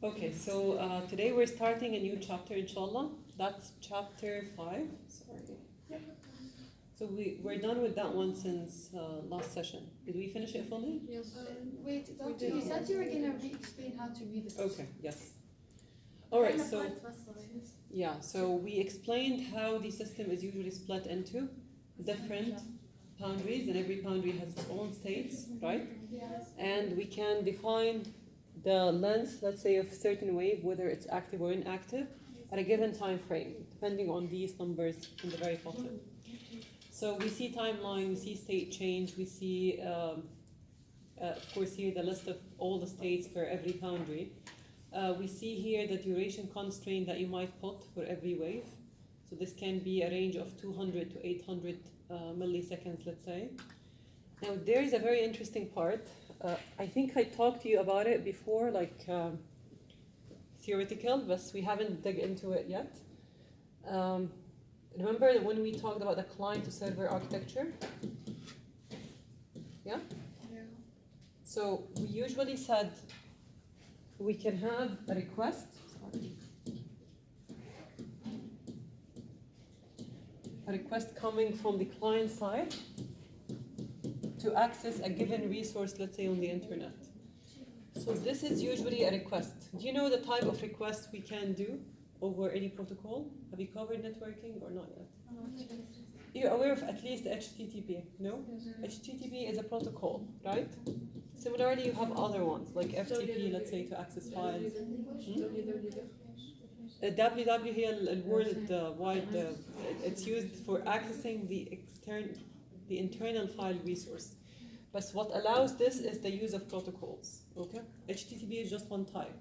Okay, so today we're starting a new chapter, inshallah. That's chapter 5. Sorry. So we're done with that one since last session. Did we finish it fully? Yes. Wait, doctor, you said you were going to explain how to read it. Okay, yes. All right, so yeah, so we explained how the system is usually split into different boundaries, and every boundary has its own states, right? Yes. And we can define the length, let's say, of a certain wave, whether it's active or inactive, at a given time frame, depending on these numbers in the very bottom. So we see timeline, we see state change, we see, of course, here the list of all the states for every boundary. We see here the duration constraint that you might put for every wave. So this can be a range of 200 to 800 milliseconds, let's say. Now there is a very interesting part. I think I talked to you about it before, like theoretical, but we haven't dug into it yet. Remember when we talked about the client to server architecture? Yeah? Yeah. So we usually said we can have a request. A request coming from the client side to access a given resource, let's say on the internet. So this is usually a request. Do you know the type of request we can do over any protocol? Have you covered networking or not yet? You're aware of at least HTTP, no? HTTP is a protocol, right? Similarly, you have other ones like FTP, let's say, to access files. www here, worldwide, it's used for accessing the internal file resource. But what allows this is the use of protocols. Okay, HTTP is just one type.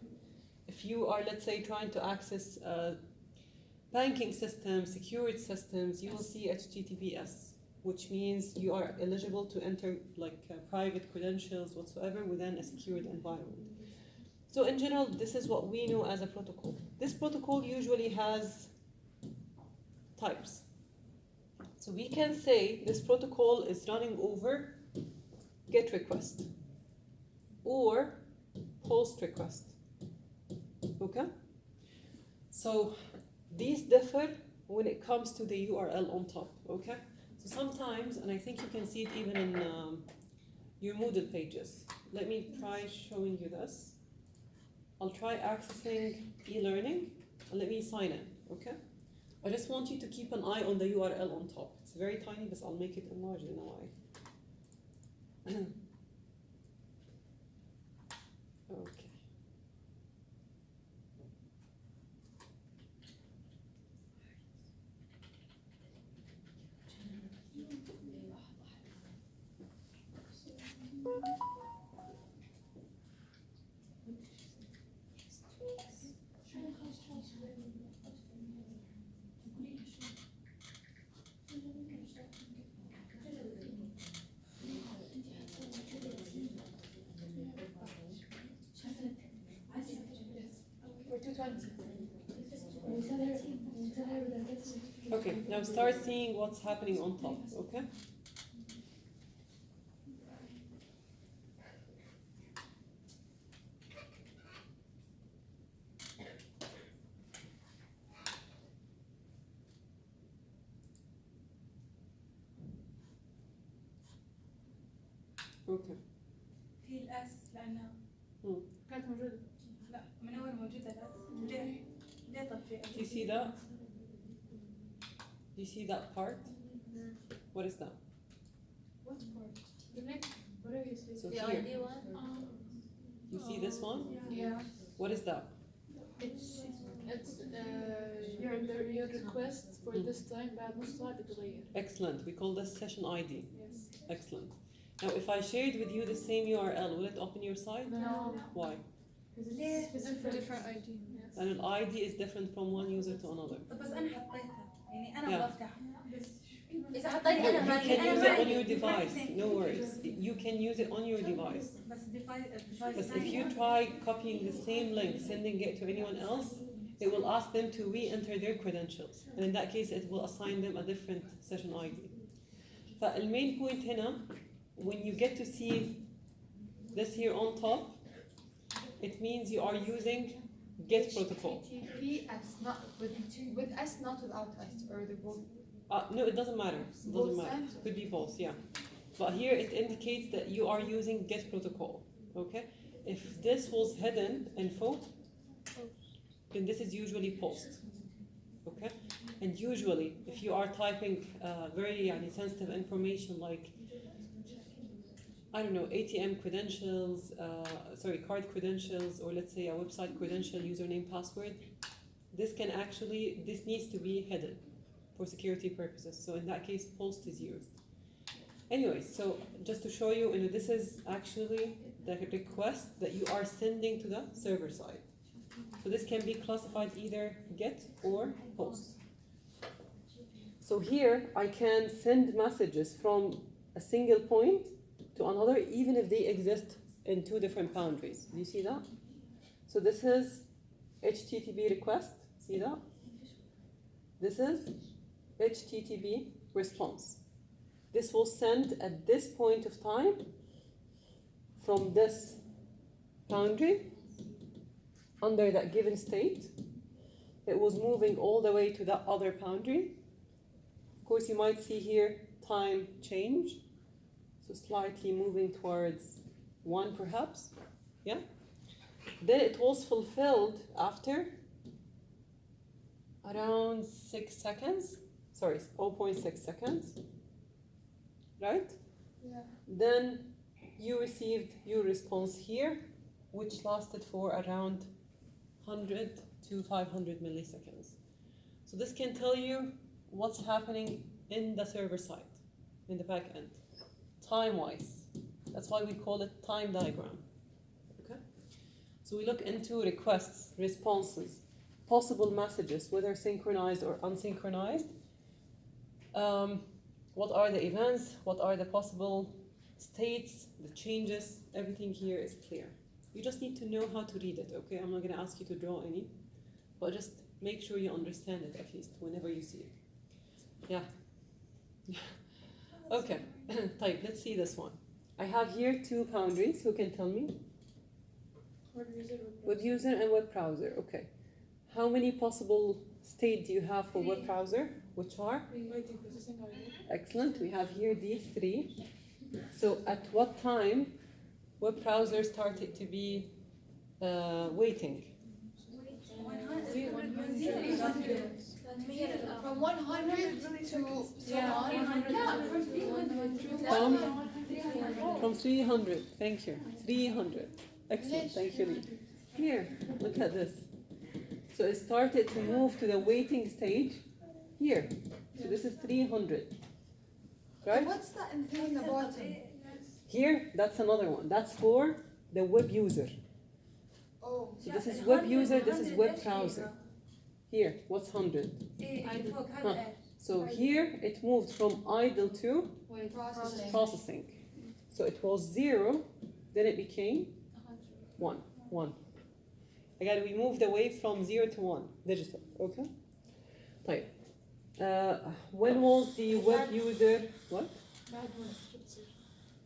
If you are, let's say, trying to access banking systems, secured systems, you will see HTTPS, which means you are eligible to enter like private credentials whatsoever within a secured environment. So in general, this is what we know as a protocol. This protocol usually has types. So we can say this protocol is running over GET request or POST request. Okay? So these differ when it comes to the URL on top. Okay? So sometimes, and I think you can see it even in your Moodle pages. Let me try showing you this. I'll try accessing e-learning and let me sign in, okay? I just want you to keep an eye on the URL on top. It's very tiny, but I'll make it enlarged in a way. Okay. Okay, now start seeing what's happening on top, okay? اوكي في الاس لانها كانت موجودة. لا من اول موجوده الاس ليه طب في Do you see that? Do you see that part? What is that? What part? The next, whatever you say. So The here, ID one? you see this one? Yeah. What is that? It's your request for this time بعد نص ساعة بتغير. Excellent. We call this session ID. Yes. Excellent. Now, if I shared with you the same URL, will it open your site? No. Why? Because it's different ID. Yes. And an ID is different from one user to another. طب بس انا حطيتها يعني انا Yeah. بفتح إذا حطيت أنا You مالي can use it on your معي. device. No worries. You can use it on your device. بس ديفايس But if you try copying the same link, sending it to anyone else, it will ask them to re-enter their credentials. And in that case, it will assign them a different session ID. But the main point هنا, when you get to see this here on top, it means you are using GET protocol. HTTP S, not with S, not without S, or the both. No, it doesn't matter. It doesn't matter. Could be both, yeah. But here it indicates that you are using GET protocol. Okay? If this was hidden info, then this is usually post. Okay? And usually, if you are typing very sensitive information like, I don't know, ATM credentials, card credentials, or let's say a website credential, username, password, this needs to be hidden for security purposes. So in that case, post is used. Anyway, so just to show you, this is actually the request that you are sending to the server side. So this can be classified either GET or POST. So here I can send messages from a single point to another, even if they exist in two different boundaries. Do you see that? So this is HTTP request. See that? This is HTTP response. This will send at this point of time from this boundary under that given state. It was moving all the way to that other boundary. Of course, you might see here time change. So slightly moving towards 1 perhaps. Yeah? Then it was fulfilled after around 6 seconds. Sorry, 0.6 seconds. Right? Yeah. Then you received your response here, which lasted for around 100 to 500 milliseconds. So this can tell you what's happening in the server side, in the back end, time-wise. That's why we call it time diagram. Okay? So we look into requests, responses, possible messages, whether synchronized or unsynchronized. What are the events? What are the possible states, the changes? Everything here is clear. You just need to know how to read it, okay? I'm not going to ask you to draw any, but just make sure you understand it at least whenever you see it. Yeah. Okay. Type. Let's see this one. I have here two boundaries. Who can tell me? Web user and web browser. Okay. How many possible states do you have for web browser? Which are? Excellent. We have here these three. So at what time web browser started to be waiting? From 100 to From 300. Thank you. 300. Excellent. Thank you, Lee. Here, look at this. So it started to move to the waiting stage here. So this is 300. Right? What's that thing in the bottom? Here, that's another one. That's for the web user. Oh. So this is web user, this is web browser. Here, what's 100? Huh. So here, it moved from idle to processing. So it was 0, then it became 1. Again, we moved away from 0 to 1, digital, okay? Right. When was the web user, what?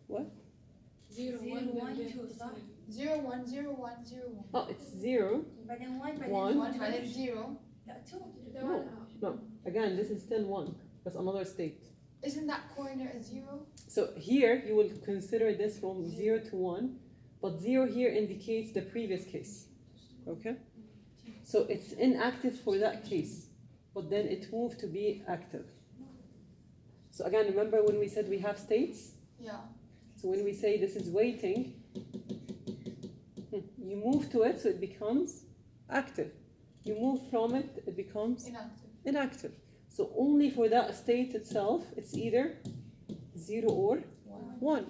What? 0, 1, 0, 0, 1, 0, 1. Oh, it's 0, 1. 1, and then 0. No. Again, this is still 1. That's another state. Isn't that corner a 0? So here, you will consider this from 0 to 1, but 0 here indicates the previous case. Okay? So it's inactive for that case, but then it moved to be active. So again, remember when we said we have states? Yeah. So when we say this is waiting, you move to it, so it becomes active. You move from it, it becomes inactive. So only for that state itself, it's either 0 or 1.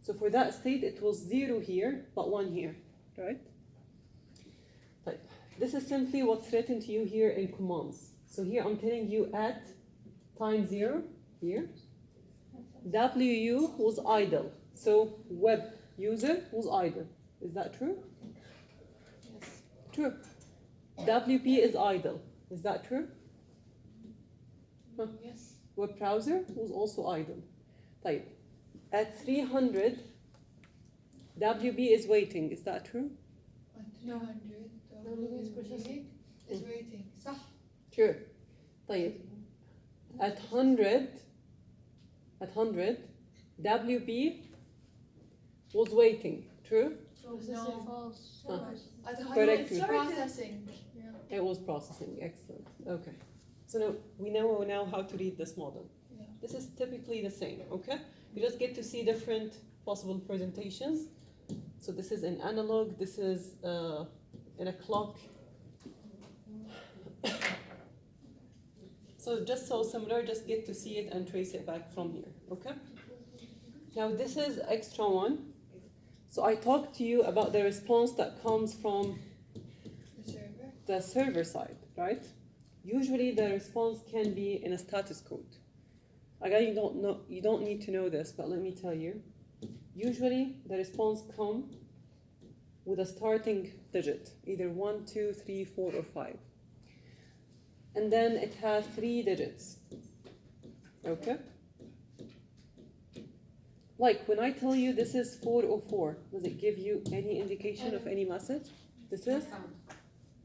So for that state, it was 0 here, but 1 here, right? But this is simply what's written to you here in commands. So here I'm telling you at time 0, here, WU was idle. So web user was idle. Is that true? Yes. True. WP is idle. Is that true? Huh. Yes. Web browser was also idle. Type. At 300, WB is waiting. Is that true? 300 is waiting. صح. True. طيب. At 100, WB was waiting. True? No. False. At 100 Correct. it's processing. It was processing. Excellent. Okay. So now we know now how to read this model. Yeah. This is typically the same. Okay. You just get to see different possible presentations. So this is in analog. This is in a clock. So just so similar, just get to see it and trace it back from here, okay? Now this is extra one. So I talked to you about the response that comes from the server side, right? Usually the response can be in a status code. Again, you don't need to know this, but let me tell you. Usually the response comes with a starting digit, either 1, 2, 3, 4, or 5. And then it has 3 digits. Okay? Like when I tell you this is 404, does it give you any indication of any message? This is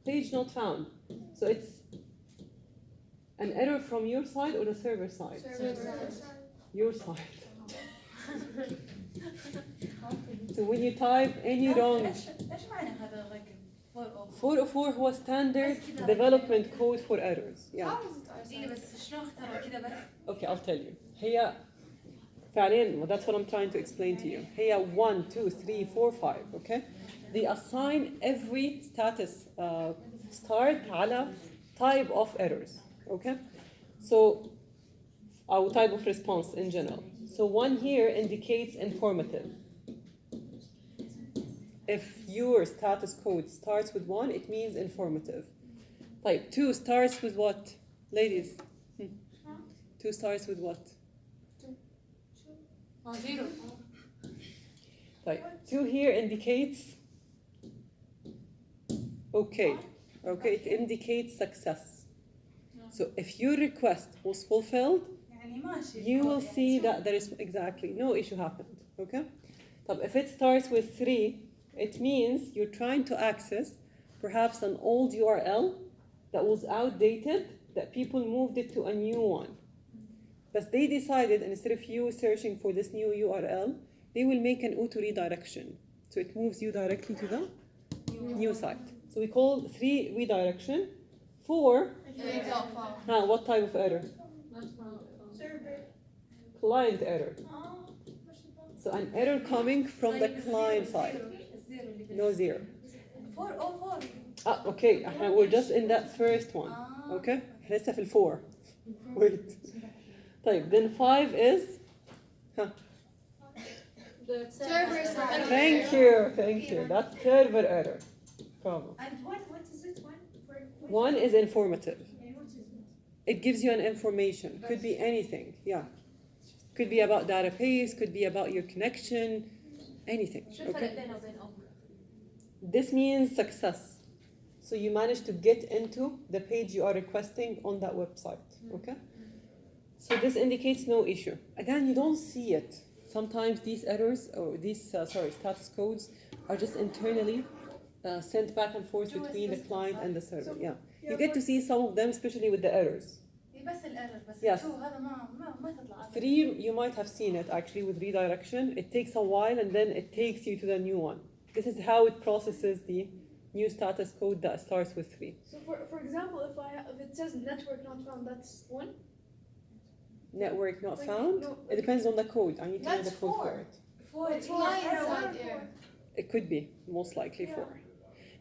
page not found. So it's an error from your side or the server side? Server side. Your side. So when you type any wrong, ايش معنى هذا like 404 404 هو standard development code for errors. Yeah. How is it our دقيقة side? بس شلون اختاروا كذا بس؟ Okay, I'll tell you. هي فعليا, well, that's what I'm trying to explain to you. هي 1, 2, 3, 4, 5. Okay? They assign every status start على type of errors. Okay? So, our type of response in general. So 1 here indicates informative. If your status code starts with 1, it means informative. Type 2 starts with what? Ladies? 2 starts with what? 0. Type 2 here indicates okay. Okay, it indicates success. So if your request was fulfilled, يعني ماشي. you will see that there is exactly no issue happened. Okay? But if it starts with 3, it means you're trying to access perhaps an old URL that was outdated, that people moved it to a new one. But they decided, instead of you searching for this new URL, they will make an auto redirection. So it moves you directly to the new site. So we call 3 redirection. 4, what type of error? Client error. So an error coming from the client side. No 0. 404 Okay, we're just in that first one. Okay? لسه في 4. Wait. طيب, then 5 is? The Server side. Thank you. That's server error. Bravo. and what is it one? 1 is informative. It gives you an information. Could be anything. Yeah. Could be about database, could be about your connection, anything. شو الفرق Okay? بينه وبين أم؟ This means success. So you managed to get into the page you are requesting on that website. Okay? So this indicates no issue. Again, you don't see it. Sometimes these errors or these status codes are just internally sent back and forth between the client and the server. Yeah. You get to see some of them, especially with the errors. بس الايرور بس Yes. شو هذا ما تطلع 3, you might have seen it actually with redirection. It takes a while and then it takes you to the new one. This is how it processes the new status code that starts with 3. So for example, if it says network not found, that's 1. Network not Like, found? no, It depends on the code. I need to know That's the code for 4. it. It's client side error. It could be, most likely 4.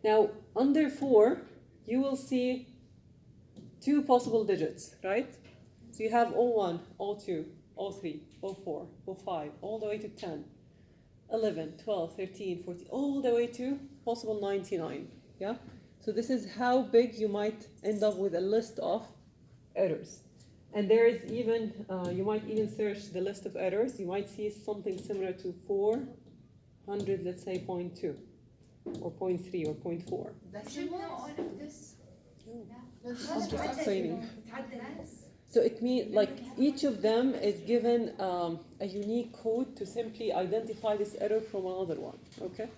Now, under 4, you will see 2 possible digits, right? So you have 01, 02, 03, 04, 05, all the way to 10, 11, 12, 13, 14, all the way to possible 99, yeah? So this is how big you might end up with a list of errors. And there is even, you might even search the list of errors. You might see something similar to 400, let's say 0.2, or 0.3, or 0.4. Should know all of this. I'm just explaining. So it means like each of them is given a unique code to simply identify this error from another one. Okay.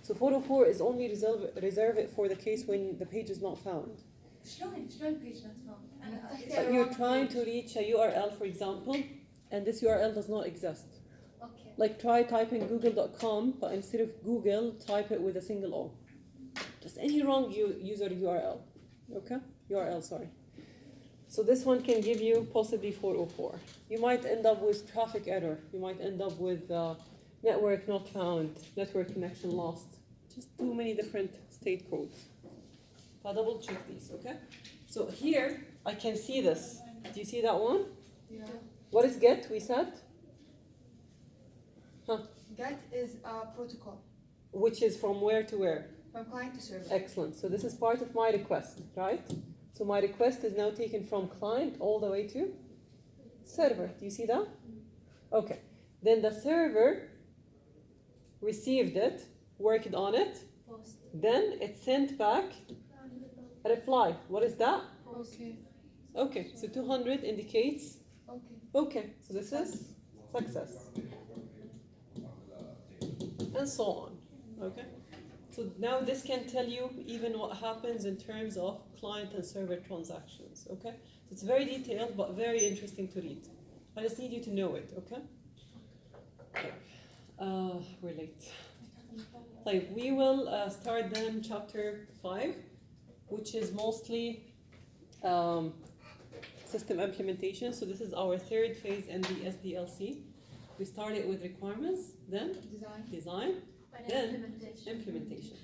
So 404 is only reserve it for the case when the page is not found. شلون page not found؟ But you're trying to reach a URL, for example, and this URL does not exist. Okay. Like try typing google.com, but instead of Google, type it with a single O. Just any wrong user URL. Okay? URL, sorry. So this one can give you possibly 404. You might end up with traffic error. You might end up with network not found, network connection lost. Just too many different state codes. I'll double check these, okay? So here, I can see this. Do you see that one? Yeah. What is GET, we said? Get is a protocol Which is from where to where? from client to server. Excellent. So this is part of my request, right? So my request is now taken from client all the way to server. Do you see that? Okay. Then the server received it, worked on it, Post. then it sent back a reply. What is that? Okay. Okay, so 200 indicates, Okay. okay, so this is success. And so on, okay? So now this can tell you even what happens in terms of client and server transactions, okay? So it's very detailed, but very interesting to read. I just need you to know it, okay? We're late. Like we will start then chapter 5, which is mostly system implementation. So this is our third phase in the SDLC. We started with requirements, then design, then implementation.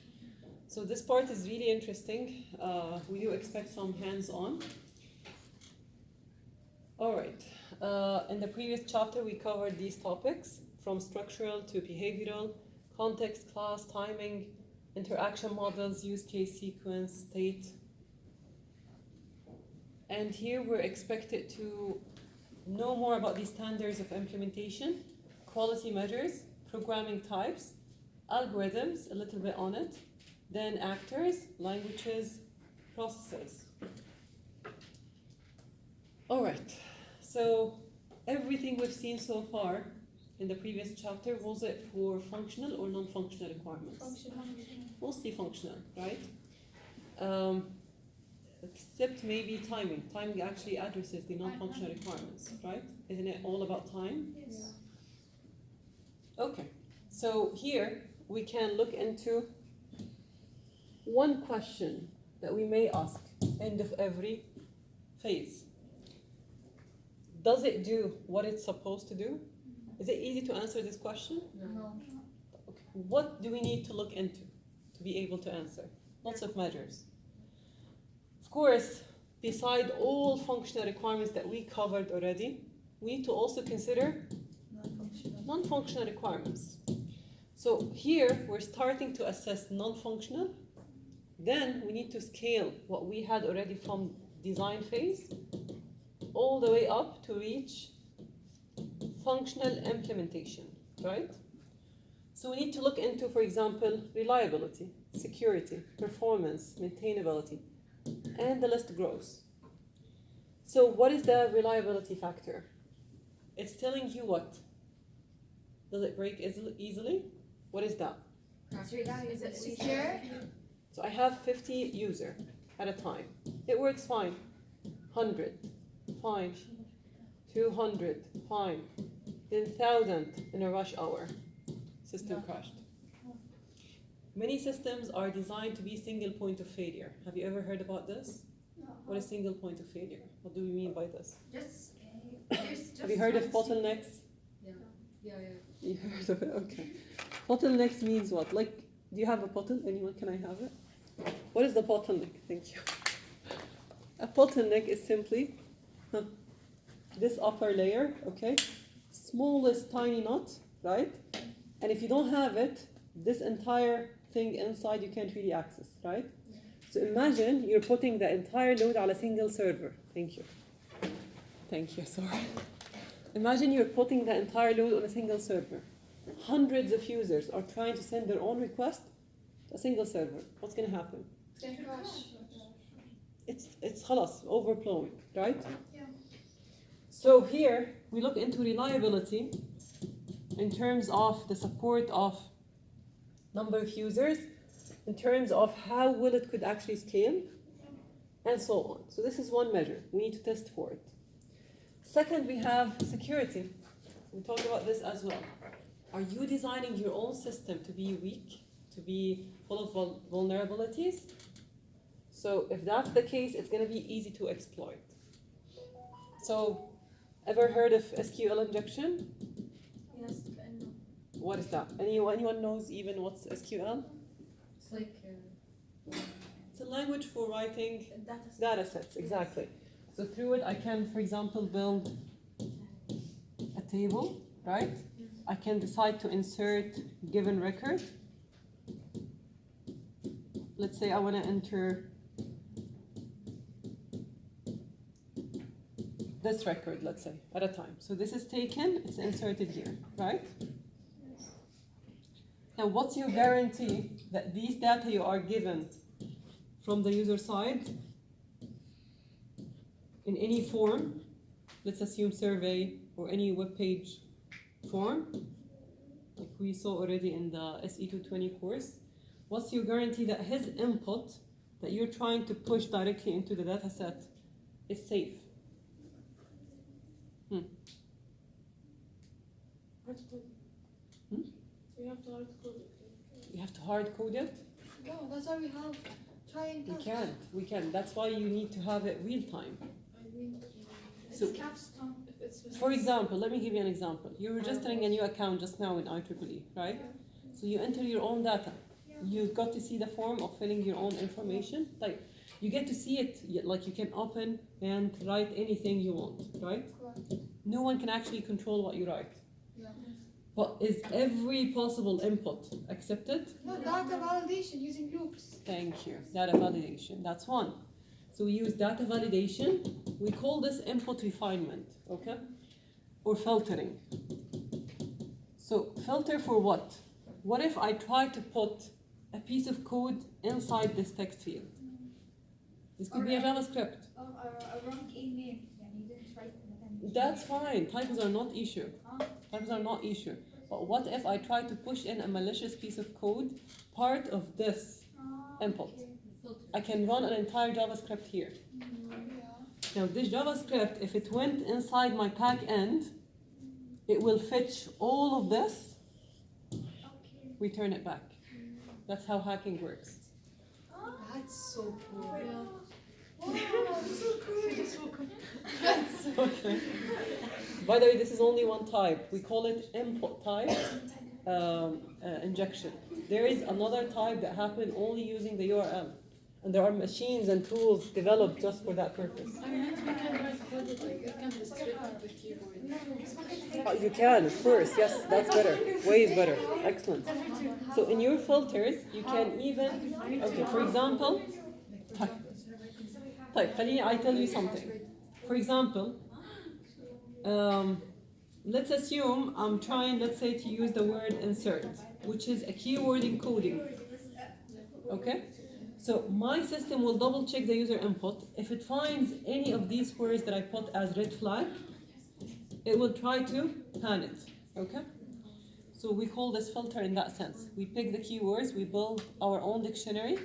So this part is really interesting. We do expect some hands-on. All right. In the previous chapter, we covered these topics from structural to behavioral, context, class, timing, interaction models, use case sequence, state. And here we're expected to know more about these standards of implementation, quality measures, programming types, algorithms, a little bit on it, then actors, languages, processes. All right, so everything we've seen so far in the previous chapter, was it for functional or non-functional requirements? Functional. Mostly functional, right? Except maybe timing. Timing actually addresses the non-functional requirements, right? Isn't it all about time? Yes. Okay, so here we can look into one question that we may ask end of every phase. Does it do what it's supposed to do? Is it easy to answer this question? No. Okay. What do we need to look into to be able to answer? Lots of measures. Of course, beside all functional requirements that we covered already, we need to also consider non-functional requirements. So here we're starting to assess non-functional. Then we need to scale what we had already from design phase all the way up to reach functional implementation, right? So we need to look into, for example, reliability, security, performance, maintainability, and the list grows. So what is the reliability factor? It's telling you what? Does it break easily? What is that? Is it Secure. So I have 50 users at a time. It works fine. 100, fine. 200, fine. Then 1,000 in a rush hour. System crashed. Many systems are designed to be single point of failure. Have you ever heard about this? What is single point of failure? What do we mean by this? Have you heard of bottlenecks? Yeah. You heard of it? Okay. Bottlenecks means what? Like, do you have a bottle? Anyone, can I have it? What is the bottleneck? Thank you. A bottleneck is simply this upper layer, okay? Smallest tiny knot, right? And if you don't have it, this entire thing inside you can't really access, right? So imagine you're putting the entire load on a single server. Thank you. Thank you, sorry. Imagine you're putting the entire load on a single server. Hundreds of users are trying to send their own request to a single server. What's going to happen? It's khalas, overflowing, right? Yeah. So here we look into reliability in terms of the support of number of users, in terms of how well it could actually scale, and so on. So this is one measure. We need to test for it. Second, we have security. We talked about this as well. Are you designing your own system to be weak, to be full of vulnerabilities? So if that's the case, it's going to be easy to exploit. So, ever heard of SQL injection? Yes. What is that? Anyone knows even what's SQL? It's like It's a language for writing Data. data sets, exactly. So through it, I can, for example, build a table, right? I can decide to insert given record. Let's say I want to enter this record, let's say, at a time. So this is taken, it's inserted here, right? Now, what's your guarantee that these data you are given from the user side in any form, let's assume survey or any web page form, like we saw already in the SE220 course, what's your guarantee that his input that you're trying to push directly into the data set is safe? We have to hard code it. You have to hard code it? No, that's why we have try and We test. we can't. That's why you need to have it real time. I mean, So- it's capstone. If it's For example, let me give you an example. You're registering a new account just now in IEEE, right? So you enter your own data. You got to see the form of filling your own information. Like, you get to see it, like you can open and write anything you want, right? Correct. No one can actually control what you write. Yeah. But is every possible input accepted? No, data validation using loops. Thank you. Data validation. That's one. So we use data validation. We call this input refinement, okay? Or filtering. So filter for what? What if I try to put a piece of code inside this text field? This could be a JavaScript. a wrong email. يعني you didn't write them. That's fine. Typos are not issue. Typos are not issue. But what if I try to push in a malicious piece of code, part of this input? I can run an entire JavaScript here. Yeah. Now this JavaScript, if it went inside my back end, it will fetch all of this, return it back. That's how hacking works. That's so cool. Yeah. Okay. By the way, this is only one type. We call it input type injection. There is another type that happens only using the URL. And there are machines and tools developed just for that purpose. I meant we can write code like you can restrict the keyboard. You can, of course. Yes, that's better. Way better. Excellent. So in your filters, you can even, okay, for example, طيب خليني I tell you something. For example, let's assume I'm trying, let's say, to use the word insert, which is a keyword encoding. Okay? So my system will double check the user input. If it finds any of these words that I put as red flag, it will try to pan it. Okay? So we call this filter in that sense. We pick the keywords, we build our own dictionary,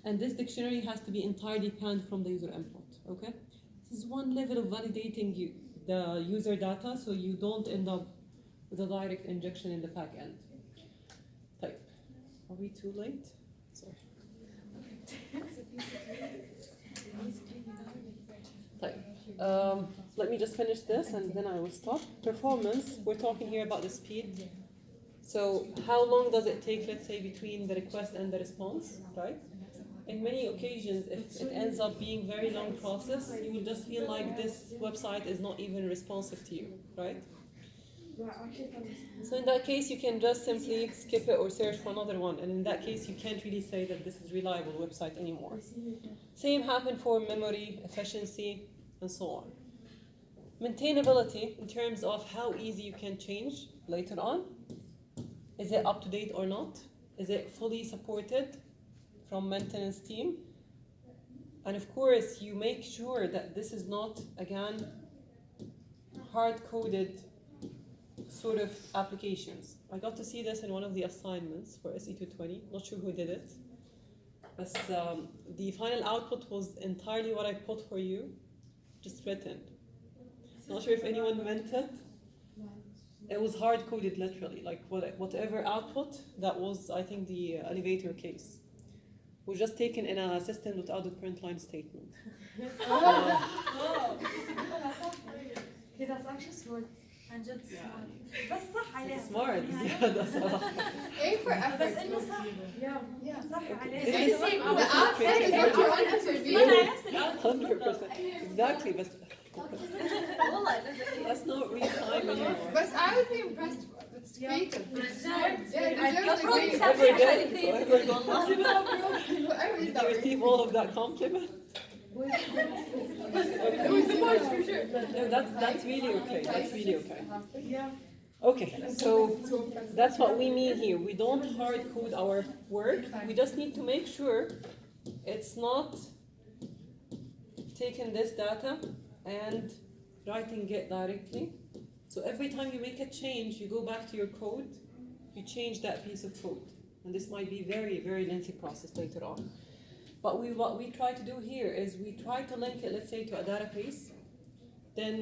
and this dictionary has to be entirely panned from the user input. Okay? This is one level of validating the user data, so you don't end up with a direct injection in the back end. Type. Are we too late? Sorry. Let me just finish this and then I will stop. Performance, we're talking here about the speed. So how long does it take, let's say, between the request and the response, right? In many occasions, if it ends up being very long process, you will just feel like this website is not even responsive to you, right? So in that case, you can just simply skip it or search for another one. And in that case, you can't really say that this is a reliable website anymore. Same happened for memory, efficiency, and so on. Maintainability in terms of how easy you can change later on. Is it up to date or not? Is it fully supported from maintenance team? And of course, you make sure that this is not, again, hard-coded sort of applications. I got to see this in one of the assignments for SE220. Not sure who did it. But the final output was entirely what I put for you, just written. Not sure if anyone meant it. It was hard coded literally, like whatever output, that was, I think, the elevator case. Was just taken in a system without the print line statement. Okay, that's actually smart. عن جد smart. بس صح عليه. Smart, زيادة صراحة. A for effort. بس إنه صح. Yeah. صح عليه. This is- The output is what you want it to be. أنا نفس الأوتبوت. 100%. Exactly, but والله that's not real time anymore. But I would be impressed. It's creative. Yeah, it deserves a المفروض grade. تسافر على creativity والله. Whoever Did is you that receive all of that compliment? It was too much for sure. No, that's really okay. That's really okay. Yeah. Okay, so that's what we mean here. We don't hard code our work. We just need to make sure it's not taking this data and writing it directly. So every time you make a change, you go back to your code, you change that piece of code. And this might be very, very lengthy process later on. But what we try to do here is we try to link it, let's say, to a database. Then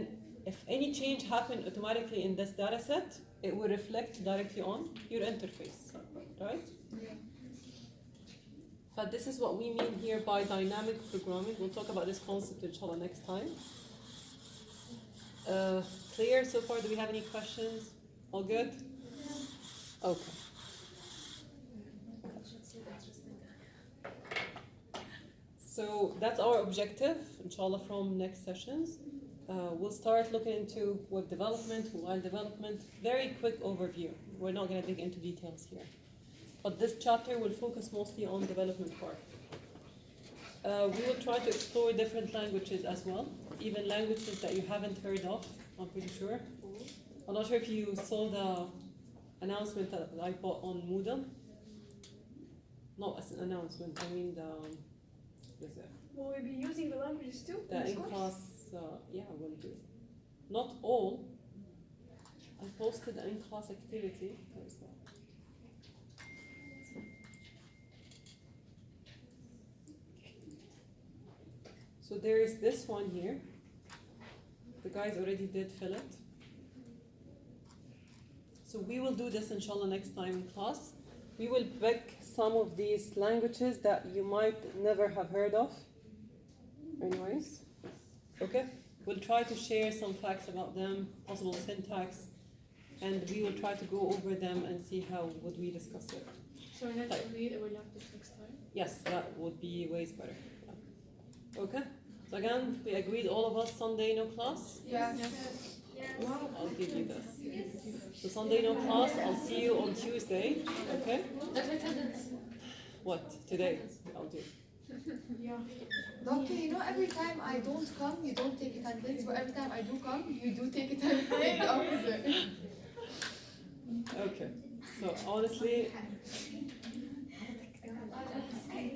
if any change happened automatically in this data set, it will reflect directly on your interface, right? But this is what we mean here by dynamic programming. We'll talk about this concept, inshallah, next time. Clear so far? Do we have any questions? All good? Okay. So that's our objective, inshallah, from next sessions. We'll start looking into web development, mobile development. Very quick overview. We're not going to dig into details here. But this chapter will focus mostly on development part. We will try to explore different languages as well, even languages that you haven't heard of, I'm pretty sure. I'm not sure if you saw the announcement that I bought on Moodle. Not as an announcement, I mean Will we be using the languages too? the in-class, yeah, will do. Not all. I posted an in-class activity. Where's that? So there is this one here. The guys already did fill it. So we will do this inshallah next time in class. We will pick some of these languages that you might never have heard of. Anyways, okay? We'll try to share some facts about them, possible syntax, and we will try to go over them and see how would we discuss it. So next week we'll have this next time. Yes, that would be ways better. Yeah. Okay? So again, we agreed all of us Sunday no class? Yeah. I'll give you this. So Sunday no class, I'll see you on Tuesday, okay? What? Today? I'll do. Doctor, you know, every time I don't come, you don't take attendance, but every time I do come, you do take attendance. The opposite. Okay. So honestly,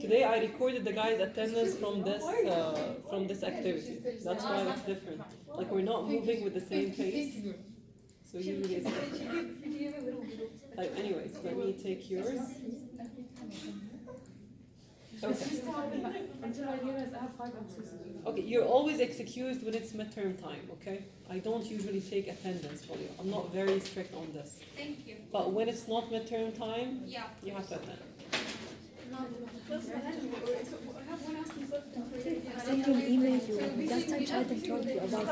today I recorded the guys' attendance from this activity. That's why it's different. Like we're not moving with the same pace. So usually it's different. Anyways, let me take yours. Okay. Until I realize I have 5 answers. Okay, you're always excused when it's midterm time, okay? I don't usually take attendance for you. I'm not very strict on this. Thank you. But when it's not midterm time, Yeah. you have to attend. I sent you an email. Last time I told you about